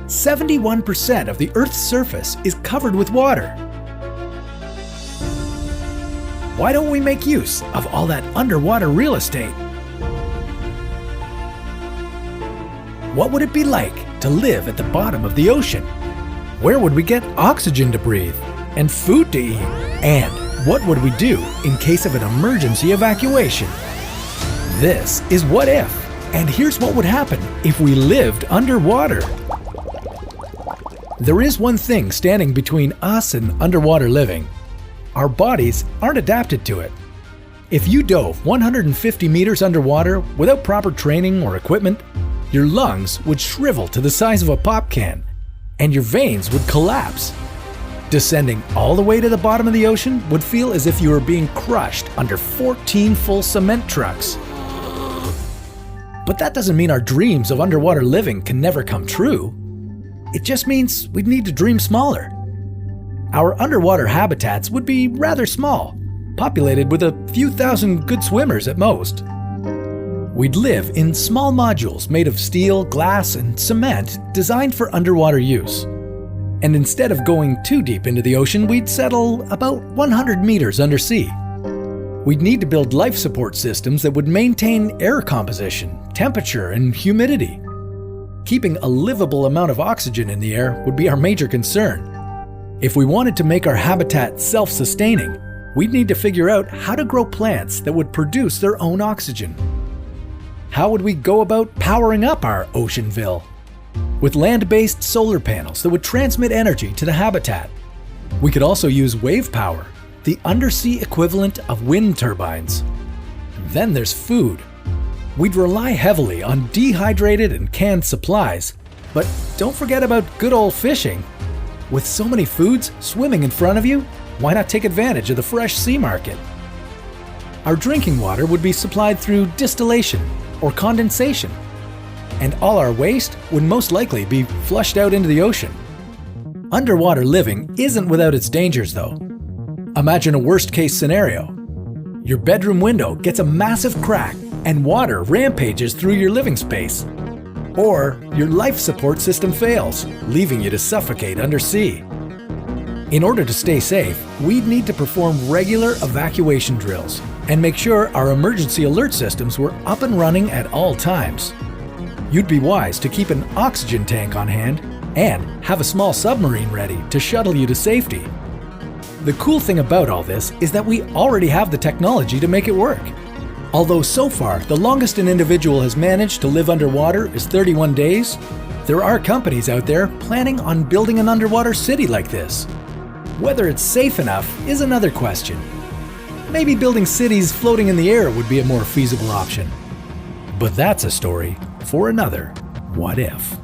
71% of the Earth's surface is covered with water. Why don't we make use of all that underwater real estate? What would it be like to live at the bottom of the ocean? Where would we get oxygen to breathe and food to eat? And what would we do in case of an emergency evacuation? This is What If, and here's what would happen if we lived underwater. There is one thing standing between us and underwater living. Our bodies aren't adapted to it. If you dove 150 meters underwater without proper training or equipment, your lungs would shrivel to the size of a pop can, and your veins would collapse. Descending all the way to the bottom of the ocean would feel as if you were being crushed under 14 full cement trucks. But that doesn't mean our dreams of underwater living can never come true. It just means we'd need to dream smaller. Our underwater habitats would be rather small, populated with a few thousand good swimmers at most. We'd live in small modules made of steel, glass, and cement designed for underwater use. And instead of going too deep into the ocean, we'd settle about 100 meters undersea. We'd need to build life support systems that would maintain air composition, temperature, and humidity. Keeping a livable amount of oxygen in the air would be our major concern. If we wanted to make our habitat self-sustaining, we'd need to figure out how to grow plants that would produce their own oxygen. How would we go about powering up our Oceanville? With land-based solar panels that would transmit energy to the habitat. We could also use wave power, the undersea equivalent of wind turbines. Then there's food. We'd rely heavily on dehydrated and canned supplies, but don't forget about good old fishing. With so many foods swimming in front of you, why not take advantage of the fresh sea market? Our drinking water would be supplied through distillation or condensation, and all our waste would most likely be flushed out into the ocean. Underwater living isn't without its dangers, though. Imagine a worst-case scenario. Your bedroom window gets a massive crack and water rampages through your living space. Or your life support system fails, leaving you to suffocate undersea. In order to stay safe, we'd need to perform regular evacuation drills and make sure our emergency alert systems were up and running at all times. You'd be wise to keep an oxygen tank on hand and have a small submarine ready to shuttle you to safety. The cool thing about all this is that we already have the technology to make it work. Although so far, the longest an individual has managed to live underwater is 31 days, there are companies out there planning on building an underwater city like this. Whether it's safe enough is another question. Maybe building cities floating in the air would be a more feasible option. But that's a story for another What If.